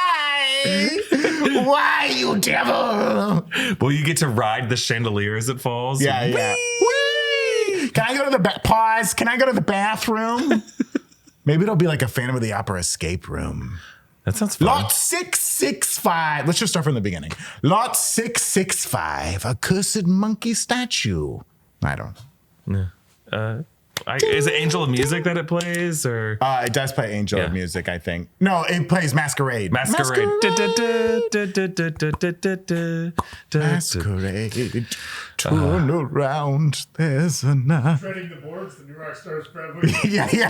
Why, you devil? Well, you get to ride the chandelier as it falls. Yeah, yeah. Whee! Can I go to the pause? Can I go to the bathroom? Maybe it'll be like a Phantom of the Opera escape room. That sounds fun. Lot 665. Let's just start from the beginning. Lot 665. A cursed monkey statue. I don't know. Is it Angel of Music that it plays, or it does play Angel of Music, I think. No, it plays Masquerade. Masquerade. Masquerade. Turn around. There's a night. Shredding the boards, the new Rockstars probably. Yeah.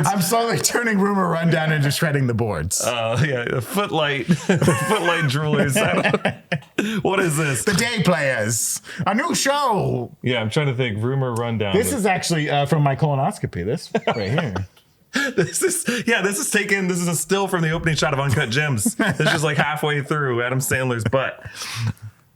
I'm slowly turning Rumor Rundown into Shredding the Boards. Yeah, Footlight Jewelers. What is this? The Day Players. A new show. Yeah, I'm trying to think. Rumor Rundown. This is actually from my colonoscopy. This right here. This is a still from the opening shot of Uncut Gems. It's just like halfway through Adam Sandler's butt.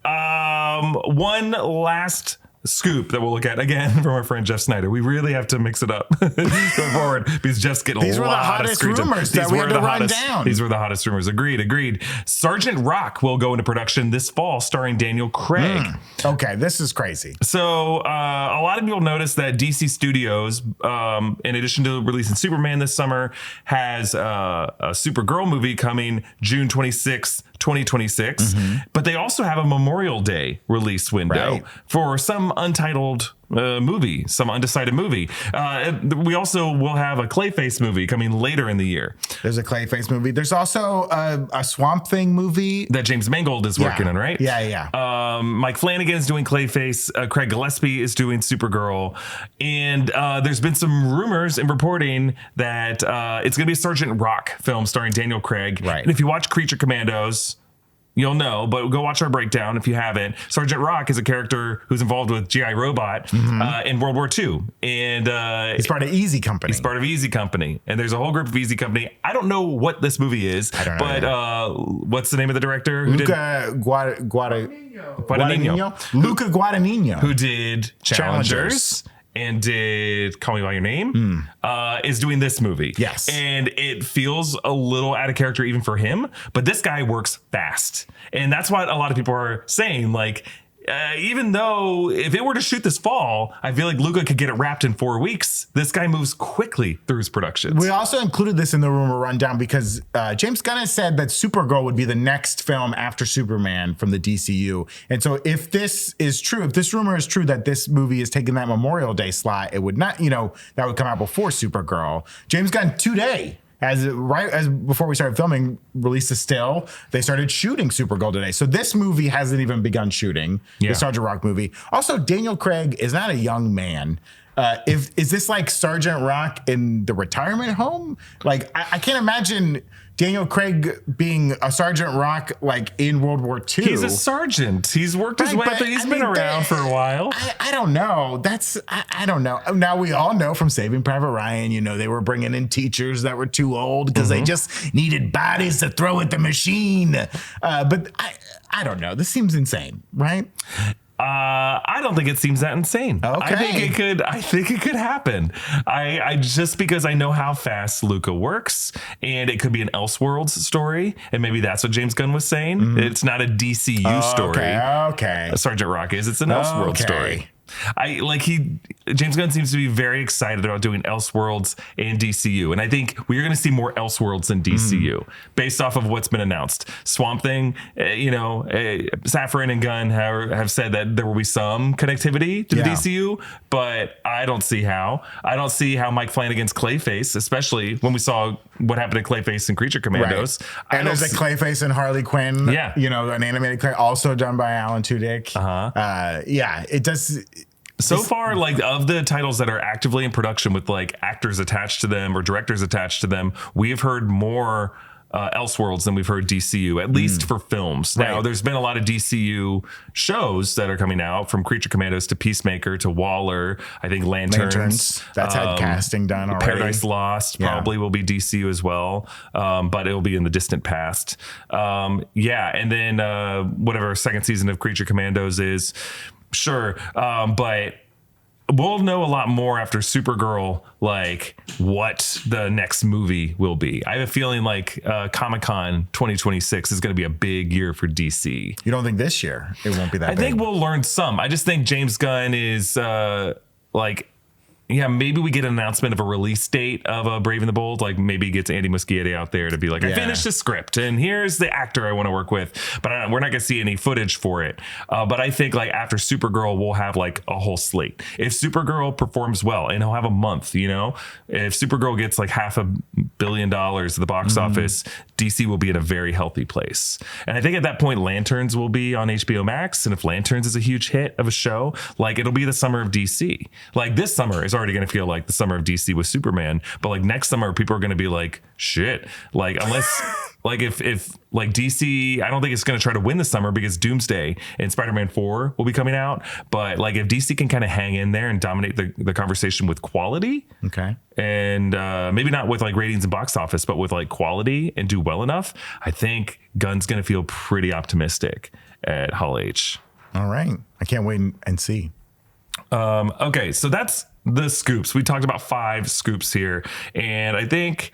One last scoop that we'll look at again from our friend Jeff Snyder. We really have to mix it up going forward because Jeff's getting These a were the lot hottest of rumors that we had to run down. These were the hottest rumors. Agreed. Sergeant Rock will go into production this fall, starring Daniel Craig. Okay, this is crazy. So a lot of people noticed that DC Studios, in addition to releasing Superman this summer, has a Supergirl movie coming June 26th, 2026. But they also have a Memorial Day release window for some untitled movie, some undecided movie. We also will have a Clayface movie coming later in the year. There's a Clayface movie. There's also a Swamp Thing movie that James Mangold is working on, right? Yeah. Mike Flanagan is doing Clayface. Craig Gillespie is doing Supergirl. And there's been some rumors and reporting that it's going to be a Sergeant Rock film starring Daniel Craig. Right. And if you watch Creature Commandos, you'll know, but go watch our breakdown if you haven't. Sergeant Rock is a character who's involved with G.I. Robot in World War II. And he's part of Easy Company. He's part of Easy Company. And there's a whole group of Easy Company. I don't know what this movie is, what's the name of the director? Luca Guadagnino. Luca Guadagnino. Who did Challengers. And did Call Me By Your Name, is doing this movie. Yes. And it feels a little out of character even for him, but this guy works fast. And that's what a lot of people are saying, like, even though if it were to shoot this fall, I feel like Luca could get it wrapped in 4 weeks. This guy moves quickly through his productions. We also included this in the rumor rundown because James Gunn has said that Supergirl would be the next film after Superman from the DCU. And so if this is true, if this rumor is true that this movie is taking that Memorial Day slot, it would not, that would come out before Supergirl. James Gunn today, as before we started filming, released a still. They started shooting Supergirl today. So this movie hasn't even begun shooting, the Sergeant Rock movie. Also, Daniel Craig is not a young man. Is this like Sergeant Rock in the retirement home? Like, I can't imagine Daniel Craig being a Sergeant Rock like in World War II. He's a sergeant. He's worked his way up. He's been around for a while. I don't know. I don't know. Now we all know from Saving Private Ryan, you know, they were bringing in teachers that were too old because they just needed bodies to throw at the machine. But I don't know. This seems insane, right? I don't think it seems that insane. Okay. I think it could happen. I just because I know how fast Luca works, and it could be an Elseworlds story, and maybe that's what James Gunn was saying. It's not a DCU story. Okay. Sergeant Rock is. It's an Elseworlds story. James Gunn seems to be very excited about doing Elseworlds and DCU, and I think we're going to see more Elseworlds than DCU based off of what's been announced. Swamp Thing, Safran and Gunn have said that there will be some connectivity to the DCU, but I don't see how. I don't see how Mike Flanagan's Clayface, especially when we saw what happened to Clayface in Creature Commandos. Right. And there's a Clayface in Harley Quinn. Yeah, you know, an animated Clay, also done by Alan Tudyk. It does. So far, like of the titles that are actively in production with like actors attached to them or directors attached to them, we have heard more Elseworlds than we've heard DCU, at least for films. Right. Now, there's been a lot of DCU shows that are coming out, from Creature Commandos to Peacemaker to Waller. I think Lanterns. That's had casting done already. Paradise Lost probably will be DCU as well, but it'll be in the distant past. And then whatever second season of Creature Commandos is. Sure. But we'll know a lot more after Supergirl, like what the next movie will be. I have a feeling like Comic-Con 2026 is going to be a big year for DC. You don't think this year it won't be that big? I think we'll learn some. I just think James Gunn is maybe we get an announcement of a release date of Brave and the Bold. Like maybe gets Andy Muschietti out there to be like, I finished the script and here's the actor I want to work with. But we're not going to see any footage for it. But I think like after Supergirl, we'll have like a whole slate. If Supergirl performs well, and he'll have a month, you know, if Supergirl gets like $500 million at the box office, DC will be in a very healthy place. And I think at that point, Lanterns will be on HBO Max. And if Lanterns is a huge hit of a show, like it'll be the summer of DC. Like this summer is already going to feel like the summer of DC with Superman, but like next summer people are going to be like, shit, like unless like if like DC, I don't think it's going to try to win the summer because Doomsday and Spider-Man 4 will be coming out, but like if DC can kind of hang in there and dominate the conversation with quality, and maybe not with like ratings and box office, but with like quality and do well enough, I think Gunn's going to feel pretty optimistic at Hall H. All right, I can't wait and see. Okay, so that's the scoops. We talked about 5 scoops here, and I think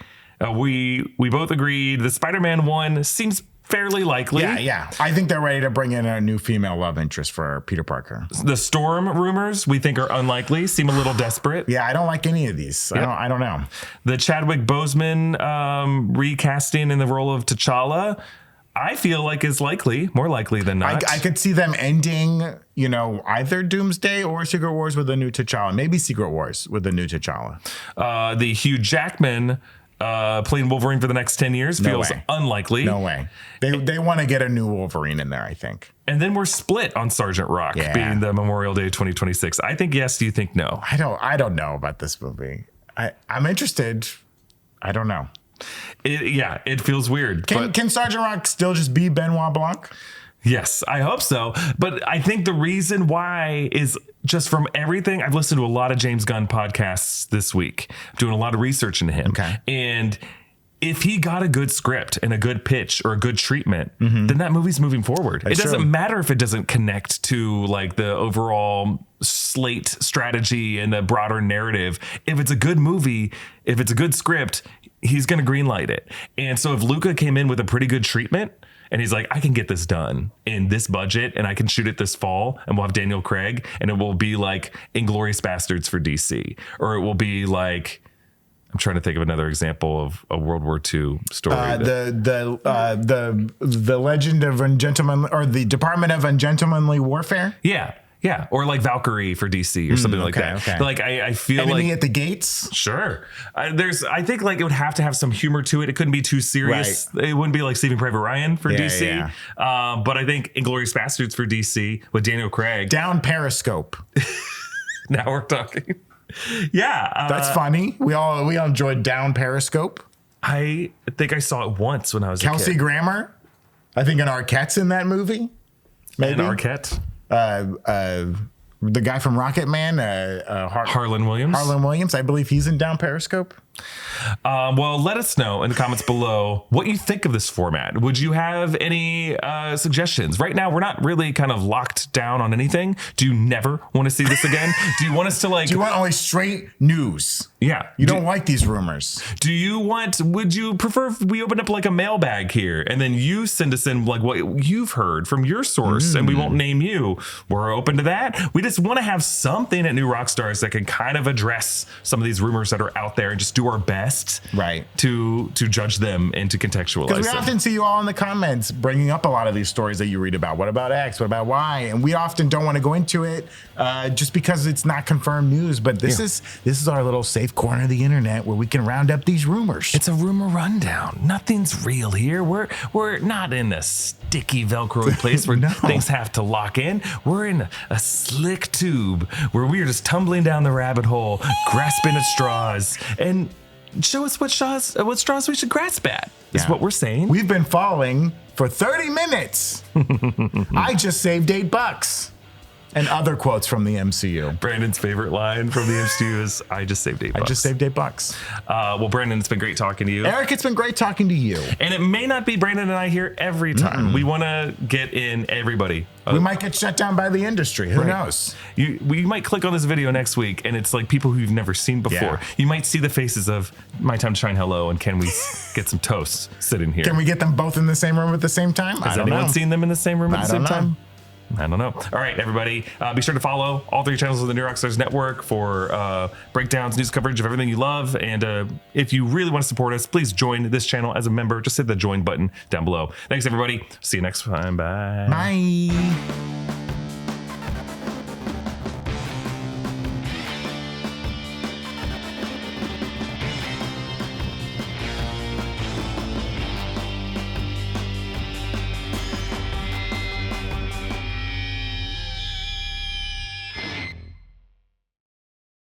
we both agreed the Spider-Man one seems fairly likely. Yeah. I think they're ready to bring in a new female love interest for Peter Parker. The Storm rumors we think are unlikely, seem a little desperate. Yeah, I don't like any of these. Yep. I don't know. The Chadwick Boseman recasting in the role of T'Challa, I feel like is likely, more likely than not. I could see them ending, you know, either Doomsday or Secret Wars with a new T'Challa. Maybe Secret Wars with a new T'Challa. The Hugh Jackman playing Wolverine for the next 10 years feels unlikely. No way. They want to get a new Wolverine in there, I think. And then we're split on Sergeant Rock being the Memorial Day 2026. I think yes. Do you think no? I don't know about this movie. I'm interested. I don't know. It feels weird. Can Sergeant Rock still just be Benoit Blanc? Yes, I hope so. But I think the reason why is just from everything. I've listened to a lot of James Gunn podcasts this week, doing a lot of research into him. Okay. And if he got a good script and a good pitch or a good treatment, then that movie's moving forward. It doesn't matter if it doesn't connect to like the overall slate strategy and the broader narrative. If it's a good movie, if it's a good script, he's going to greenlight it. And so if Luca came in with a pretty good treatment and he's like, I can get this done in this budget and I can shoot it this fall and we'll have Daniel Craig and it will be like Inglourious Bastards for DC, or it will be like, I'm trying to think of another example of a World War II story. The Legend of Ungentlemanly, or the Department of Ungentlemanly Warfare. Yeah, or like Valkyrie for DC or something like that. Okay. Like I feel Enemy like at the Gates. Sure. I think like it would have to have some humor to it. It couldn't be too serious. Right. It wouldn't be like Saving Private Ryan for DC. Yeah. But I think Inglourious Bastards for DC with Daniel Craig. Down Periscope. Now we're talking. Yeah. That's funny. We all enjoyed Down Periscope. I think I saw it once when I was Kelsey a kid. Grammer. I think an Arquette's in that movie. Maybe. And Arquette. The guy from Rocket Man, Harlan Williams. Harlan Williams. I believe he's in Down Periscope. Well, let us know in the comments below what you think of this format. Would you have any suggestions? Right now, we're not really kind of locked down on anything. Do you never want to see this again? Do you want us to like... Do you want only straight news? Yeah. You don't like these rumors. Would you prefer if we open up like a mailbag here and then you send us in like what you've heard from your source and we won't name you? We're open to that. We just want to have something at New Rockstars that can kind of address some of these rumors that are out there and just do our best to judge them and to contextualize them. Because we often see you all in the comments bringing up a lot of these stories that you read about. What about X? What about Y? And we often don't want to go into it just because it's not confirmed news. But this is our little safe corner of the internet where we can round up these rumors. It's a rumor rundown. Nothing's real here. We're not in a sticky Velcro place where things have to lock in. We're in a slick tube where we are just tumbling down the rabbit hole, grasping at straws, and show us what straws we should grasp at. Is what we're saying. We've been falling for 30 minutes. I just saved $8. And other quotes from the MCU. Brandon's favorite line from the MCU is, I just saved $8. I just saved $8. Well, Brandon, it's been great talking to you. Eric, it's been great talking to you. And it may not be Brandon and I here every time. We want to get in everybody. We might get shut down by the industry. Who knows? We might click on this video next week and it's like people who you've never seen before. Yeah. You might see the faces of My Time to Shine Hello and Can We Get Some Toast sitting here. Can we get them both in the same room at the same time? Has anyone seen them in the same room at the same time? I don't know. All right, everybody, be sure to follow all 3 channels of the New Rockstars Network for breakdowns, news coverage of everything you love. And if you really want to support us, please join this channel as a member. Just hit the join button down below. Thanks, everybody. See you next time. Bye. Bye.